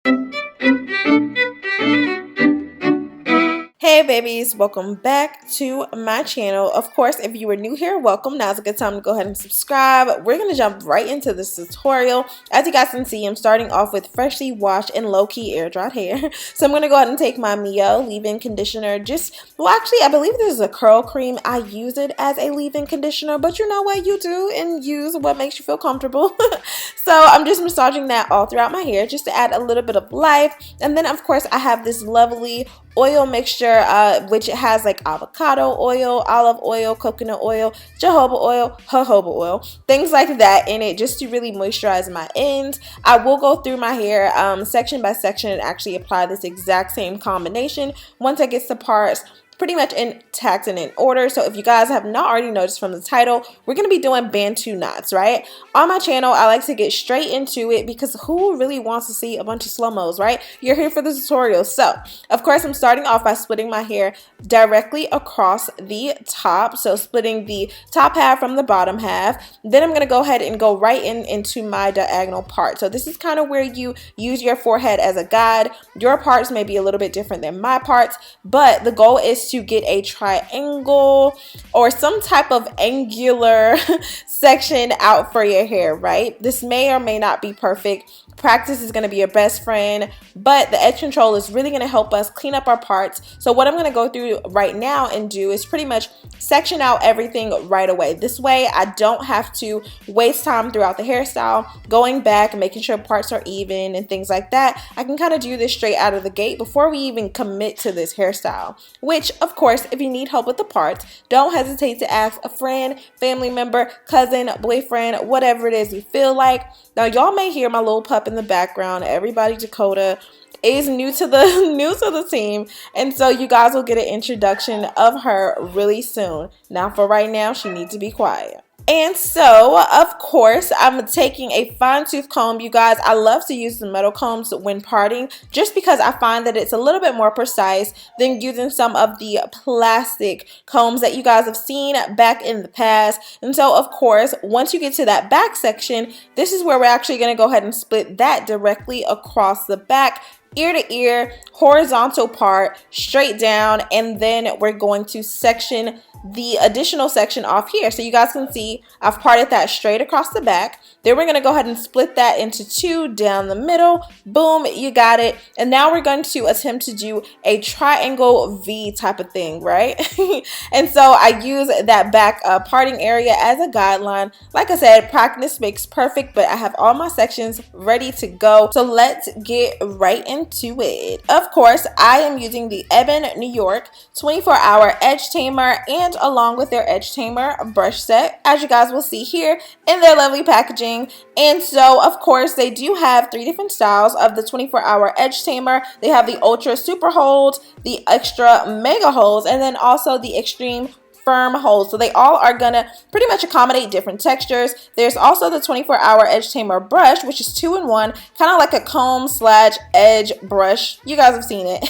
Hey babies, welcome back to my channel. Of course, if you are new here, welcome. Now's a good time to go ahead and subscribe. We're going to jump right into this tutorial. As you guys can see, I'm starting off with freshly washed and low-key air-dried hair. So I'm going to go ahead and take my Mio leave-in conditioner. Actually, I believe this is a curl cream. I use it as a leave-in conditioner, but you know what? You do and use what makes you feel comfortable. So I'm just massaging that all throughout my hair just to add a little bit of life. And then, of course, I have this lovely oil mixture, which has like avocado oil, olive oil, coconut oil, jojoba oil, things like that in it, just to really moisturize my ends. I will go through my hair section by section and actually apply this exact same combination once I get to parts pretty much intact and in order. So if you guys have not already noticed from the title, we're going to be doing Bantu knots, right? On my channel, I like to get straight into it because who really wants to see a bunch of slow-mos, right? You're here for the tutorial. So of course, I'm starting off by splitting my hair directly across the top. So splitting the top half from the bottom half. Then I'm going to go ahead and go right into my diagonal part. So this is kind of where you use your forehead as a guide. Your parts may be a little bit different than my parts, but the goal is to get a triangle or some type of angular section out for your hair, right? This may or may not be perfect. Practice is going to be your best friend, but the edge control is really going to help us clean up our parts. So what I'm going to go through right now and do is pretty much section out everything right away. This way I don't have to waste time throughout the hairstyle going back and making sure parts are even and things like that. I can kind of do this straight out of the gate before we even commit to this hairstyle, which of course, if you need help with the parts, don't hesitate to ask a friend, family member, cousin, boyfriend, whatever it is you feel like. Now y'all may hear my little pup in the background. Everybody, Dakota is new to the team, and so you guys will get an introduction of her really soon. Now for right now, she needs to be quiet. And so, of course, I'm taking a fine tooth comb. You guys, I love to use the metal combs when parting just because I find that it's a little bit more precise than using some of the plastic combs that you guys have seen back in the past. And so, of course, once you get to that back section, this is where we're actually going to go ahead and split that directly across the back, ear to ear, horizontal part, straight down, and then we're going to section the additional section off here. So you guys can see I've parted that straight across the back. Then we're going to go ahead and split that into two down the middle. Boom, you got it. And now we're going to attempt to do a triangle V type of thing, right? And so I use that back parting area as a guideline. Like I said, practice makes perfect, but I have all my sections ready to go. So let's get right into it. Of course, I am using the Ebin New York 24-hour edge tamer and along with their edge tamer brush set, as you guys will see here in their lovely packaging. And so of course they do have 3 different styles of the 24-hour edge tamer. They have the ultra super hold, the extra mega holds, and then also the extreme firm hold. So they all are gonna pretty much accommodate different textures. There's also the 24-hour edge tamer brush, which is 2-in-1, kind of like a comb / edge brush. You guys have seen it,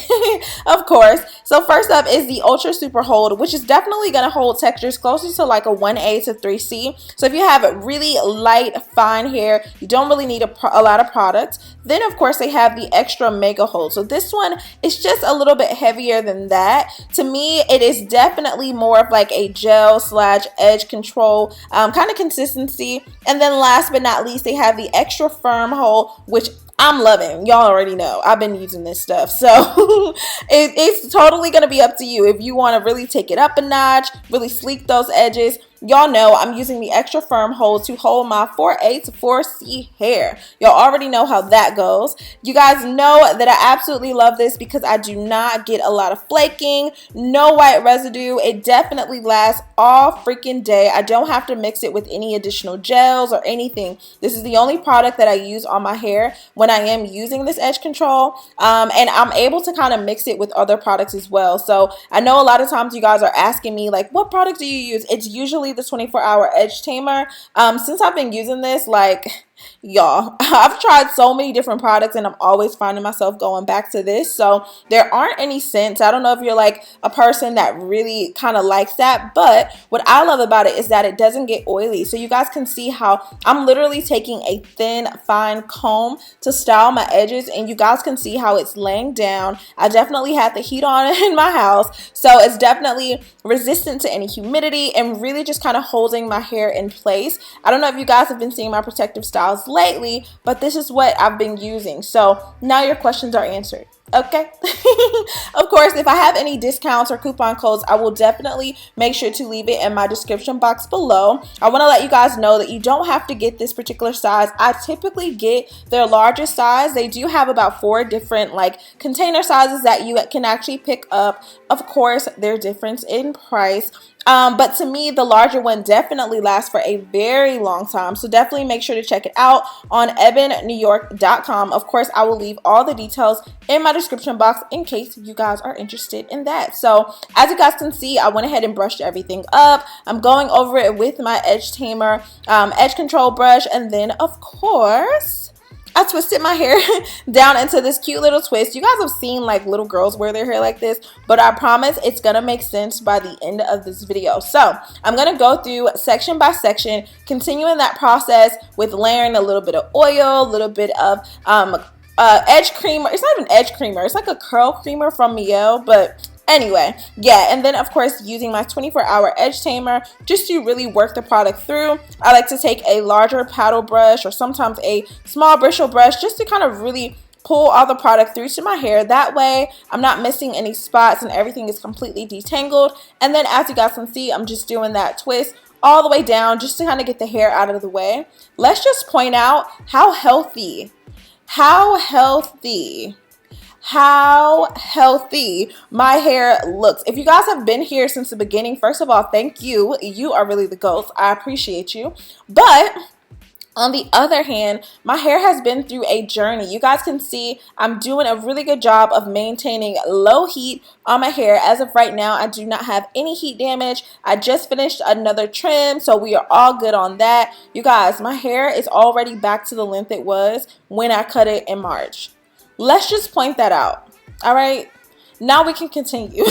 of course. So first up is the ultra super hold, which is definitely gonna hold textures closer to like a 1A to 3C. So if you have really light, fine hair, you don't really need a lot of product. Then of course they have the extra mega hold. So this one is just a little bit heavier than that. To me, it is definitely more of like a gel / edge control kind of consistency. And then last but not least, they have the extra firm hold, which I'm loving. Y'all already know I've been using this stuff, so it's totally gonna be up to you if you want to really take it up a notch, really sleek those edges. Y'all know I'm using the extra firm hold to hold my 4A to 4C hair. Y'all already know how that goes. You guys know that I absolutely love this because I do not get a lot of flaking, no white residue. It definitely lasts all freaking day. I don't have to mix it with any additional gels or anything. This is the only product that I use on my hair when I am using this edge control, and I'm able to kind of mix it with other products as well. So I know a lot of times you guys are asking me like, what product do you use? It's usually the 24-hour edge tamer. Since I've been using this, like, y'all. I've tried so many different products and I'm always finding myself going back to this. So there aren't any scents. I don't know if you're like a person that really kind of likes that, but what I love about it is that it doesn't get oily. So you guys can see how I'm literally taking a thin, fine comb to style my edges, and you guys can see how it's laying down. I definitely had the heat on in my house, so it's definitely resistant to any humidity and really just kind of holding my hair in place. I don't know if you guys have been seeing my protective styles lately, but this is what I've been using. So now your questions are answered. Okay. Of course, if I have any discounts or coupon codes, I will definitely make sure to leave it in my description box below. I want to let you guys know that you don't have to get this particular size. I typically get their largest size. They do have about 4 different like container sizes that you can actually pick up. Of course, there's difference in price. But to me, the larger one definitely lasts for a very long time. So definitely make sure to check it out on ebinnewyork.com. Of course, I will leave all the details in my description box in case you guys are interested in that. So as you guys can see, I went ahead and brushed everything up. I'm going over it with my Edge Tamer edge control brush. And then, of course, I twisted my hair down into this cute little twist. You guys have seen like little girls wear their hair like this, but I promise it's gonna make sense by the end of this video. So I'm gonna go through section by section, continuing that process with layering a little bit of oil, a little bit of edge creamer. It's not even edge creamer, it's like a curl creamer from Miel, but anyway, yeah, and then of course using my 24-hour edge tamer just to really work the product through. I like to take a larger paddle brush or sometimes a small bristle brush just to kind of really pull all the product through to my hair. That way I'm not missing any spots and everything is completely detangled. And then as you guys can see, I'm just doing that twist all the way down just to kind of get the hair out of the way. Let's just point out how healthy my hair looks. If you guys have been here since the beginning, first of all, thank you. You are really the ghost. I appreciate you. But on the other hand, my hair has been through a journey. You guys can see I'm doing a really good job of maintaining low heat on my hair. As of right now, I do not have any heat damage. I just finished another trim, so we are all good on that. You guys, my hair is already back to the length it was when I cut it in March. Let's just point that out. All right. Now we can continue.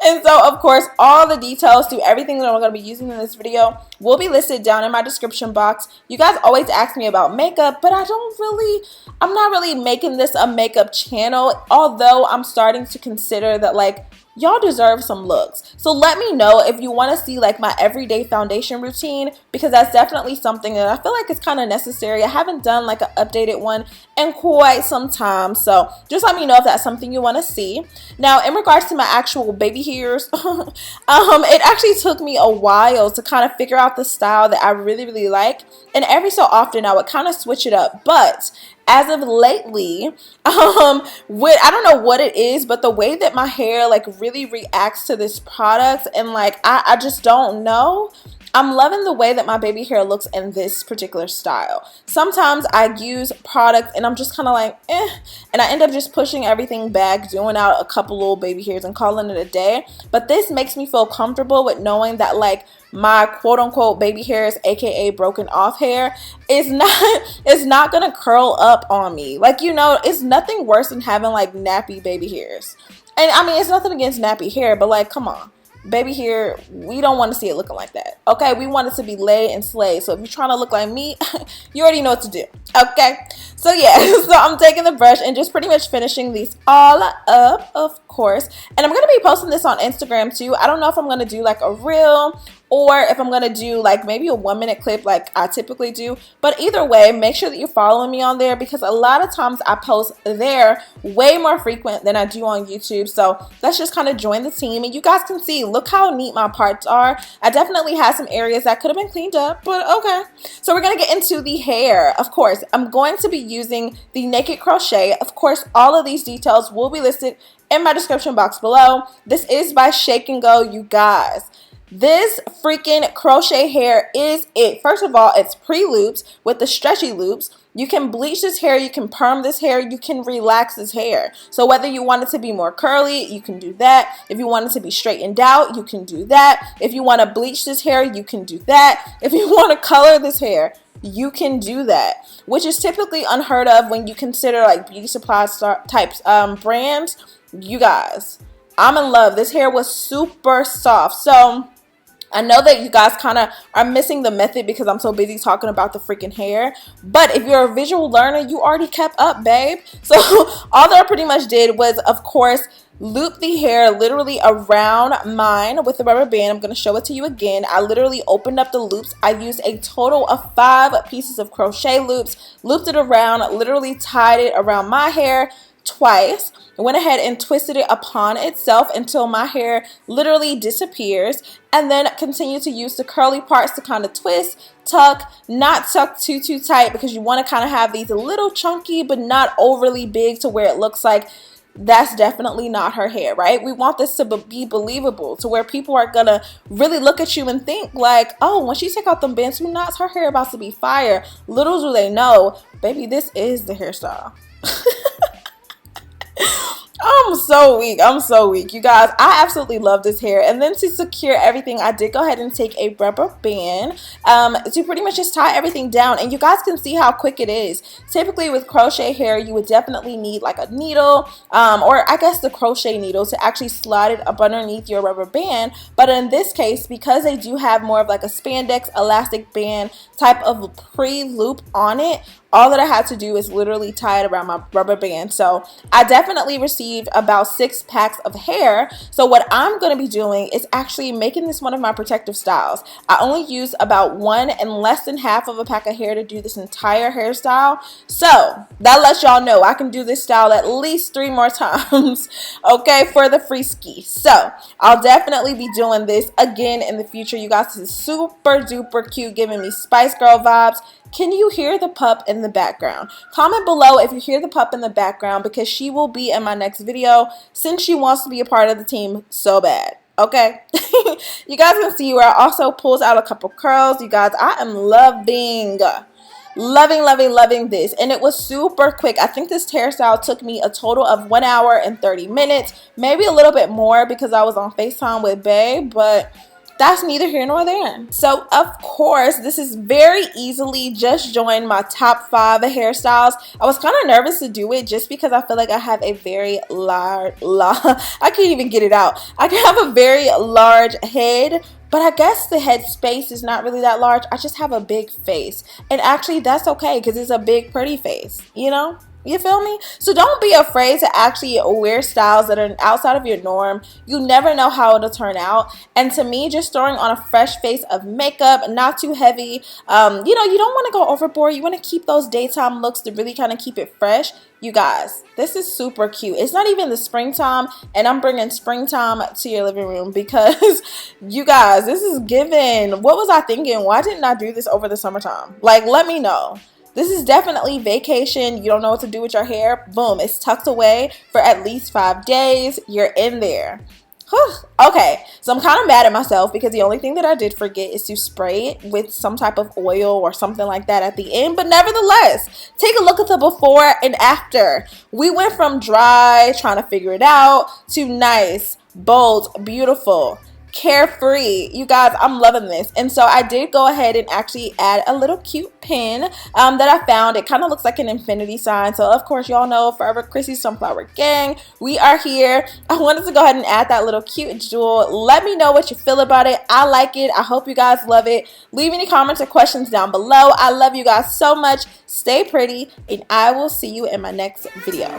And so, of course, all the details to everything that I'm going to be using in this video will be listed down in my description box. You guys always ask me about makeup, but I'm not really making this a makeup channel, although I'm starting to consider that, like, y'all deserve some looks. So let me know if you want to see like my everyday foundation routine, because that's definitely something that I feel like is kind of necessary. I haven't done like an updated one in quite some time, so just let me know if that's something you want to see. Now in regards to my actual baby hairs, it actually took me a while to kind of figure out the style that I really like, and every so often I would kind of switch it up. But as of lately, I don't know what it is, but the way that my hair like really reacts to this product, and like I just don't know. I'm loving the way that my baby hair looks in this particular style. Sometimes I use products and I'm just kind of like, and I end up just pushing everything back, doing out a couple little baby hairs and calling it a day. But this makes me feel comfortable with knowing that like my quote-unquote baby hairs, aka broken off hair, is not gonna curl up on me. Like, you know, it's nothing worse than having like nappy baby hairs. And I mean, it's nothing against nappy hair, but like, come on. Baby hair, we don't want to see it looking like that. Okay, we want it to be laid and slayed. So if you're trying to look like me, you already know what to do. Okay, so yeah, so I'm taking the brush and just pretty much finishing these all up, of course. And I'm gonna be posting this on Instagram too. I don't know if I'm gonna do like a reel or if I'm gonna do like maybe a 1-minute clip like I typically do. But either way, make sure that you're following me on there, because a lot of times I post there way more frequent than I do on YouTube. So let's just kind of join the team, and you guys can see, look how neat my parts are. I definitely had some areas that could have been cleaned up, but okay. So we're gonna get into the hair. Of course, I'm going to be using the Naked Crochet. Of course, all of these details will be listed in my description box below. This is by Shake and Go, you guys. This freaking crochet hair is it. First of all, it's pre-loops with the stretchy loops. You can bleach this hair, you can perm this hair, you can relax this hair. So whether you want it to be more curly, you can do that. If you want it to be straightened out, you can do that. If you want to bleach this hair, you can do that. If you want to color this hair, you can do that, which is typically unheard of when you consider like beauty supply types brands. You guys, I'm in love. This hair was super soft. So I know that you guys kind of are missing the method because I'm so busy talking about the freaking hair. But if you're a visual learner, you already kept up, babe. So all that I pretty much did was, of course, loop the hair literally around mine with the rubber band. I'm going to show it to you again. I literally opened up the loops. I used a total of 5 pieces of crochet loops, looped it around, literally tied it around my hair twice. I went ahead and twisted it upon itself until my hair literally disappears, and then continue to use the curly parts to kind of twist, tuck, not tuck too tight, because you want to kind of have these a little chunky but not overly big to where it looks like that's definitely not her hair, right? We want this to be believable, to where people are gonna really look at you and think like, oh, when she take out them Bantu knots, her hair about to be fire. Little do they know, baby, this is the hairstyle. I'm so weak. I'm so weak. You guys, I absolutely love this hair. And then to secure everything, I did go ahead and take a rubber band to pretty much just tie everything down. And you guys can see how quick it is. Typically with crochet hair, you would definitely need like a needle or I guess the crochet needle to actually slide it up underneath your rubber band. But in this case, because they do have more of like a spandex elastic band type of pre-loop on it, all that I had to do is literally tie it around my rubber band. So I definitely received about 6 packs of hair. So what I'm going to be doing is actually making this one of my protective styles. I only used about 1 and less than half of a pack of hair to do this entire hairstyle. So that lets y'all know I can do this style at least 3 more times, okay, for the free ski. So I'll definitely be doing this again in the future. You guys, this is super duper cute, giving me Spice Girl vibes. Can you hear the pup in the background? Comment below if you hear the pup in the background, because she will be in my next video since she wants to be a part of the team so bad. Okay, you guys can see where I also pulls out a couple curls. You guys, I am loving this, and it was super quick. I think this hairstyle took me a total of 1 hour and 30 minutes, maybe a little bit more because I was on FaceTime with Babe, but that's neither here nor there. So of course, this is very easily just joined my top 5 hairstyles. I was kind of nervous to do it just because I feel like I have a very large, I can't even get it out. I have a very large head, but I guess the head space is not really that large. I just have a big face. And actually that's okay because it's a big pretty face, you know? You feel me? So don't be afraid to actually wear styles that are outside of your norm. You never know how it'll turn out. And to me, just throwing on a fresh face of makeup, not too heavy. You know, you don't want to go overboard. You want to keep those daytime looks to really kind of keep it fresh. You guys, this is super cute. It's not even the springtime, and I'm bringing springtime to your living room because you guys, this is given. What was I thinking? Why didn't I do this over the summertime? Like, let me know. This is definitely vacation. You don't know what to do with your hair. Boom, it's tucked away for at least 5 days. You're in there. Whew. Okay, so I'm kind of mad at myself because the only thing that I did forget is to spray it with some type of oil or something like that at the end. But nevertheless, take a look at the before and after. We went from dry, trying to figure it out, to nice, bold, beautiful, carefree. You guys, I'm loving this. And so I did go ahead and actually add a little cute pin that I found. It kind of looks like an infinity sign. So of course, y'all know ForeverCryssy Sunflower Gang, we are here. I wanted to go ahead and add that little cute jewel. Let me know what you feel about it. I like it. I hope you guys love it. Leave any comments or questions down below. I love you guys so much. Stay pretty, and I will see you in my next video.